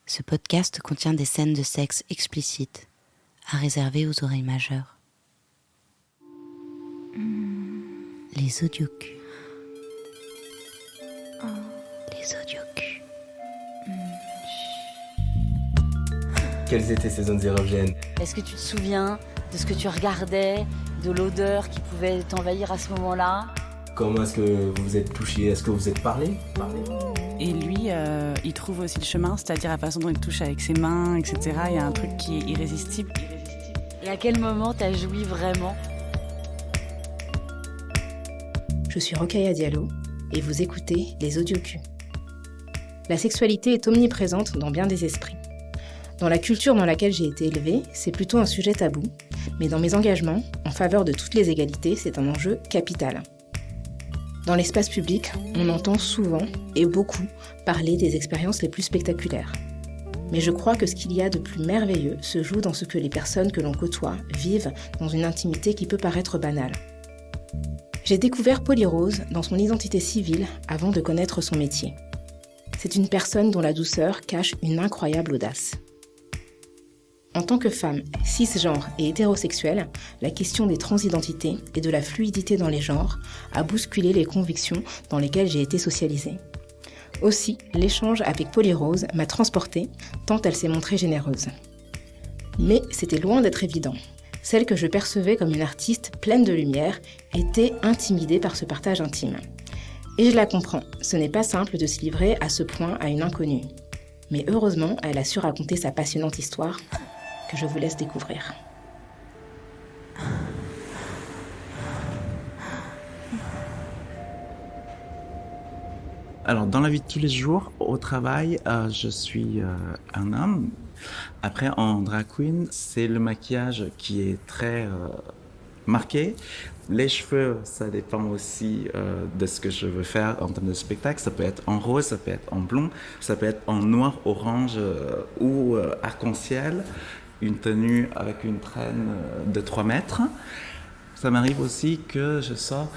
Ce podcast contient des scènes de sexe explicites, à réserver aux oreilles majeures. Les audiocus. Les audiocus. Quelles étaient ces zones érogènes? Est-ce que tu te souviens de ce que tu regardais, de l'odeur qui pouvait t'envahir à ce moment-là? Comment est-ce que vous vous êtes touchés? Est-ce que vous êtes parlé? Et lui, il trouve aussi le chemin, c'est-à-dire la façon dont il touche avec ses mains, etc. Il y a un truc qui est irrésistible. Et à quel moment t'as joui vraiment? Je suis Rokhaya Diallo et vous écoutez Les Audiocus. La sexualité est omniprésente dans bien des esprits. Dans la culture dans laquelle j'ai été élevée, c'est plutôt un sujet tabou, mais dans mes engagements, en faveur de toutes les égalités, c'est un enjeu capital. Dans l'espace public, on entend souvent et beaucoup parler des expériences les plus spectaculaires. Mais je crois que ce qu'il y a de plus merveilleux se joue dans ce que les personnes que l'on côtoie vivent dans une intimité qui peut paraître banale. J'ai découvert Polyrose dans son identité civile avant de connaître son métier. C'est une personne dont la douceur cache une incroyable audace. En tant que femme cisgenre et hétérosexuelle, la question des transidentités et de la fluidité dans les genres a bousculé les convictions dans lesquelles j'ai été socialisée. Aussi, l'échange avec Polyrose m'a transportée, tant elle s'est montrée généreuse. Mais c'était loin d'être évident. Celle que je percevais comme une artiste pleine de lumière était intimidée par ce partage intime. Et je la comprends, ce n'est pas simple de se livrer à ce point à une inconnue. Mais heureusement, elle a su raconter sa passionnante histoire, que je vous laisse découvrir. Alors, dans la vie de tous les jours, au travail, je suis un homme. Après, en drag queen, c'est le maquillage qui est très marqué. Les cheveux, ça dépend aussi de ce que je veux faire en termes de spectacle. Ça peut être en rose, ça peut être en blond, ça peut être en noir, orange ou arc-en-ciel. Une tenue avec une traîne de 3 mètres. Ça m'arrive aussi que je sors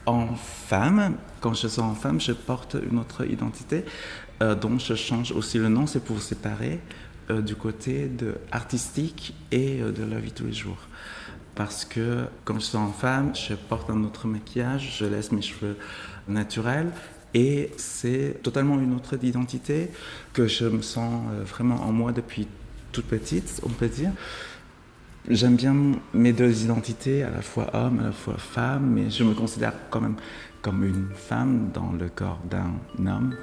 en femme. Quand je sors en femme, je porte une autre identité dont je change aussi le nom. C'est pour séparer du côté artistique et de la vie de tous les jours. Parce que quand je sors en femme, je porte un autre maquillage, je laisse mes cheveux naturels. Et c'est totalement une autre identité que je me sens vraiment en moi depuis toute petite, on peut dire. J'aime bien mes deux identités, à la fois homme, à la fois femme, mais je me considère quand même comme une femme dans le corps d'un homme.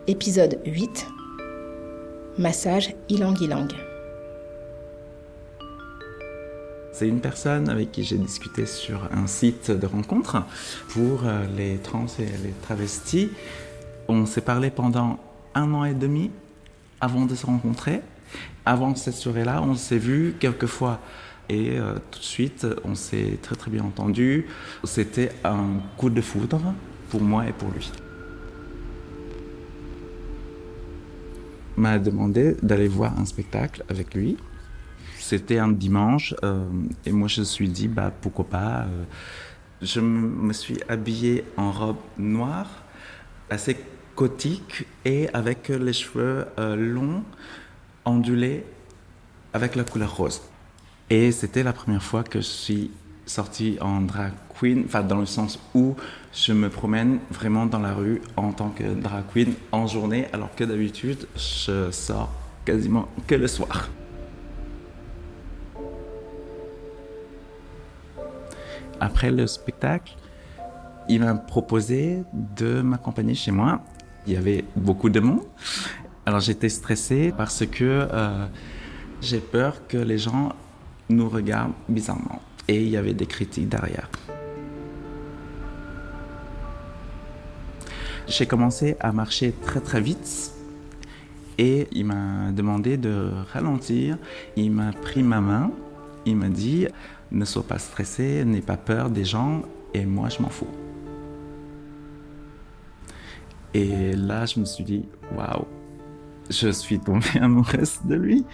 Épisode 8. Massage ilang-ilang. C'est une personne avec qui j'ai discuté sur un site de rencontre pour les trans et les travestis. On s'est parlé pendant 1 an et demi avant de se rencontrer. Avant cette soirée-là, on s'est vu quelques fois et tout de suite, on s'est très très bien entendu. C'était un coup de foudre pour moi et pour lui. Il m'a demandé d'aller voir un spectacle avec lui. C'était un dimanche et moi je me suis dit pourquoi pas. Je me suis habillé en robe noire, assez gothique et avec les cheveux longs, ondulés, avec la couleur rose. Et c'était la première fois que je suis sortie en drag queen, enfin dans le sens où je me promène vraiment dans la rue en tant que drag queen en journée, alors que d'habitude je sors quasiment que le soir. Après le spectacle, il m'a proposé de m'accompagner chez moi. Il y avait beaucoup de monde. Alors j'étais stressée parce que j'ai peur que les gens nous regardent bizarrement. Et il y avait des critiques derrière. J'ai commencé à marcher très très vite. Et il m'a demandé de ralentir. Il m'a pris ma main. Il m'a dit « Ne sois pas stressé, n'aie pas peur des gens. Et moi, je m'en fous. » Et là, je me suis dit, waouh, je suis tombée amoureuse de lui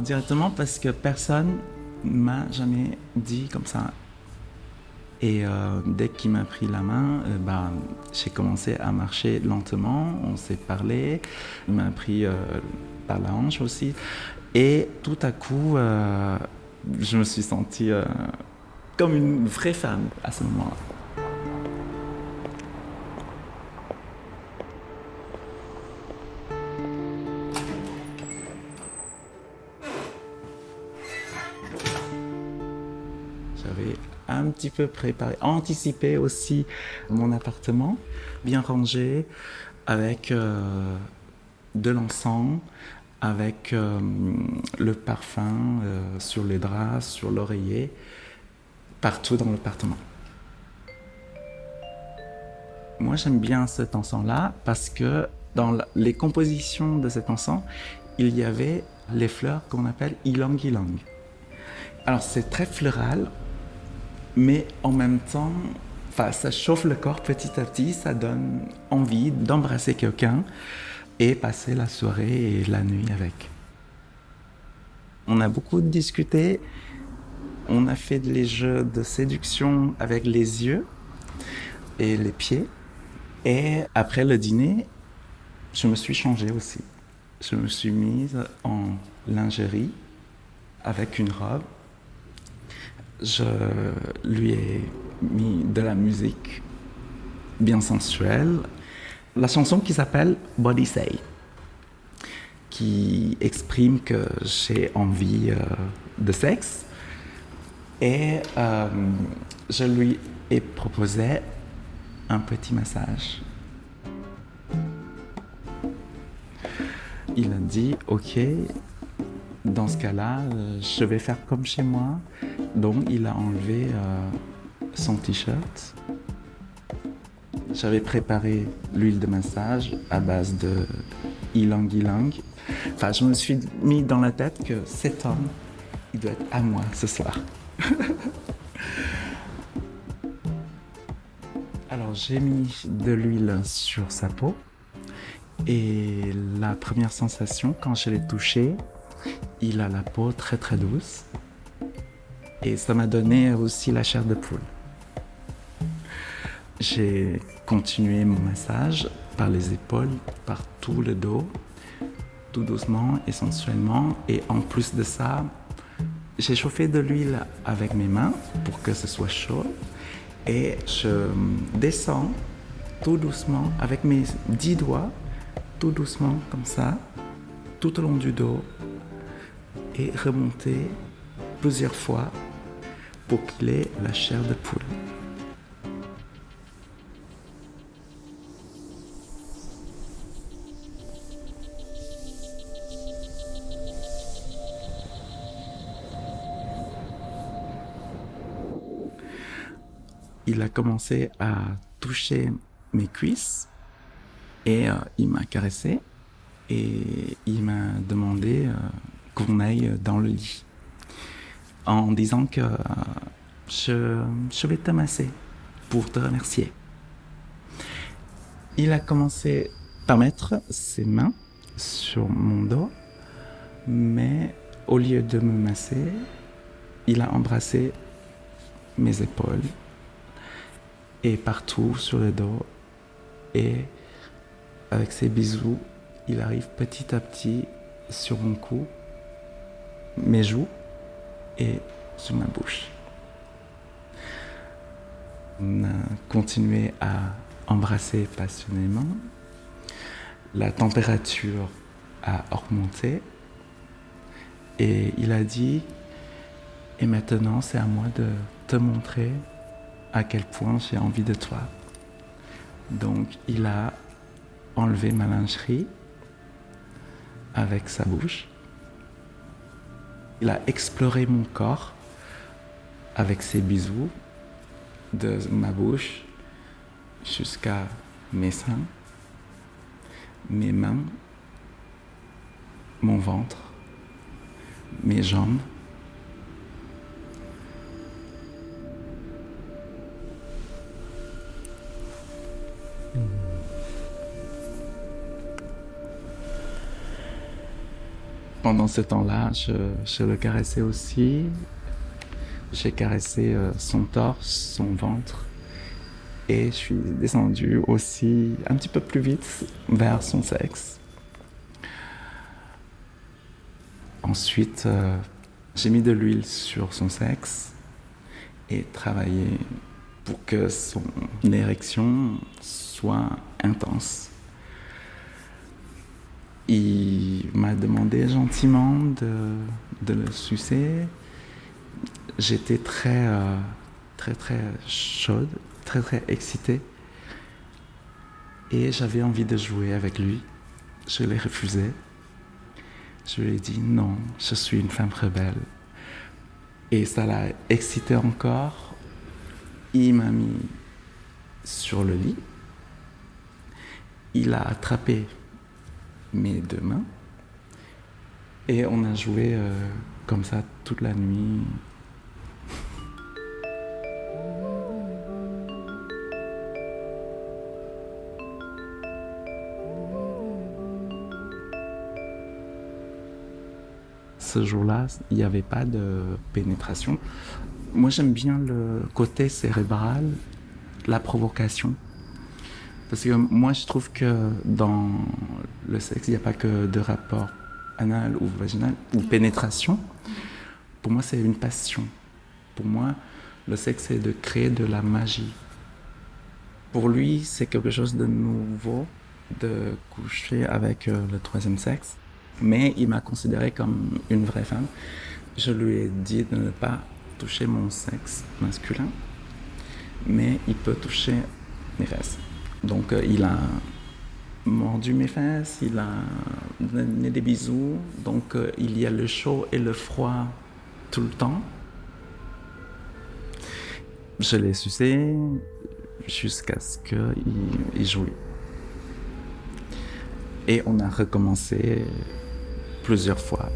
directement parce que personne m'a jamais dit comme ça. Et dès qu'il m'a pris la main, j'ai commencé à marcher lentement, on s'est parlé, il m'a pris par la hanche aussi. Et tout à coup, je me suis sentie comme une vraie femme à ce moment-là. J'avais un petit peu préparé, anticipé aussi mon appartement, bien rangé, avec de l'encens, avec le parfum sur les draps, sur l'oreiller, partout dans l'appartement. Moi, j'aime bien cet encens-là parce que dans les compositions de cet encens, il y avait les fleurs qu'on appelle ylang-ylang. Alors, c'est très floral, mais en même temps, ça chauffe le corps petit à petit, ça donne envie d'embrasser quelqu'un et passer la soirée et la nuit avec. On a beaucoup discuté, on a fait des jeux de séduction avec les yeux et les pieds. Et après le dîner, je me suis changée aussi. Je me suis mise en lingerie avec une robe. Je lui ai mis de la musique bien sensuelle. La chanson qui s'appelle Body Say, qui exprime que j'ai envie de sexe. Et je lui ai proposé un petit massage. Il a dit « Ok, dans ce cas-là, je vais faire comme chez moi. » Donc il a enlevé son t-shirt. J'avais préparé l'huile de massage à base de ylang-ylang. Enfin, je me suis mis dans la tête que cet homme, il doit être à moi ce soir. Alors, j'ai mis de l'huile sur sa peau. Et la première sensation, quand je l'ai touché, il a la peau très très douce. Et ça m'a donné aussi la chair de poule. J'ai continué mon massage par les épaules, par tout le dos, tout doucement et sensuellement. Et en plus de ça, j'ai chauffé de l'huile avec mes mains pour que ce soit chaud. Et je descends tout doucement avec mes 10 doigts, tout doucement comme ça, tout au long du dos. Et remonter plusieurs fois pour qu'il ait la chair de poule. Il a commencé à toucher mes cuisses et il m'a caressé et il m'a demandé qu'on aille dans le lit en disant que je vais te masser pour te remercier. Il a commencé par mettre ses mains sur mon dos, mais au lieu de me masser, il a embrassé mes épaules et partout sur le dos. Et avec ses bisous, il arrive petit à petit sur mon cou, mes joues et sur ma bouche. On a continué à embrasser passionnément. La température a augmenté et il a dit « Et maintenant, c'est à moi de te montrer à quel point j'ai envie de toi. » Donc, il a enlevé ma lingerie avec sa bouche. Il a exploré mon corps avec ses bisous, de ma bouche jusqu'à mes seins, mes mains, mon ventre, mes jambes. Pendant ce temps-là, je le caressais aussi. J'ai caressé son torse, son ventre. Et je suis descendue aussi un petit peu plus vite vers son sexe. Ensuite, j'ai mis de l'huile sur son sexe et travaillé pour que son érection soit intense. Il m'a demandé gentiment de le sucer. J'étais très chaude, très excitée. Et j'avais envie de jouer avec lui. Je l'ai refusé. Je lui ai dit non, je suis une femme rebelle. Et ça l'a excité encore. Il m'a mis sur le lit. Il a attrapé mes 2 mains. Et on a joué comme ça toute la nuit. Ce jour-là, il n'y avait pas de pénétration. Moi, j'aime bien le côté cérébral, la provocation. Parce que moi, je trouve que dans le sexe, il n'y a pas que de rapport anal ou vaginal ou pénétration. Pour moi, c'est une passion. Pour moi, le sexe, c'est de créer de la magie. Pour lui, c'est quelque chose de nouveau de coucher avec le troisième sexe. Mais il m'a considérée comme une vraie femme. Je lui ai dit de ne pas toucher mon sexe masculin, mais il peut toucher mes fesses. Donc il a mordu mes fesses, il a donné des bisous. Donc il y a le chaud et le froid tout le temps. Je l'ai sucé jusqu'à ce qu'il jouit. Et on a recommencé plusieurs fois.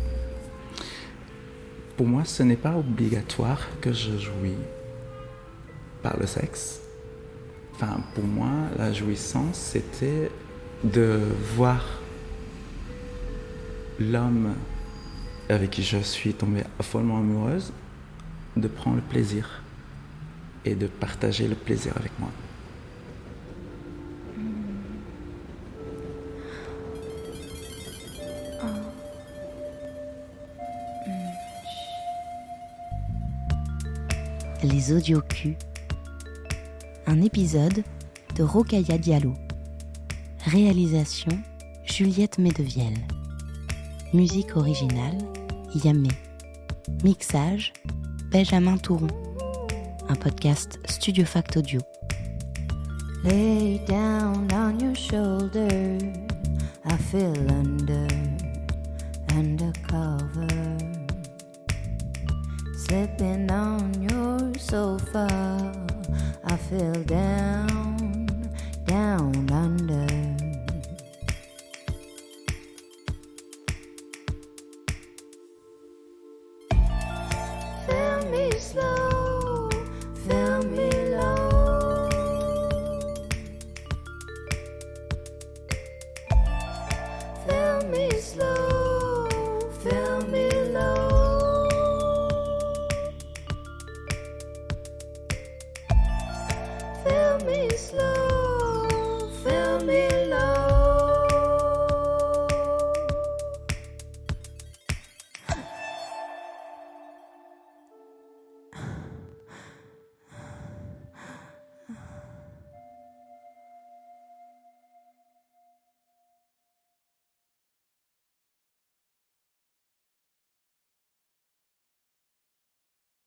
Pour moi, ce n'est pas obligatoire que je jouis par le sexe. Enfin, pour moi, la jouissance, c'était de voir l'homme avec qui je suis tombée follement amoureuse, de prendre le plaisir et de partager le plaisir avec moi. Les audiocus. Un épisode de Rokhaya Diallo. Réalisation Juliette Medevielle. Musique originale Yamé. Mixage Benjamin Touron. Un podcast Studio Fact Audio. Lay down on your shoulder, I feel undercover. Slipping on your sofa, I feel down under. Feel me slow, feel me low. Feel me slow.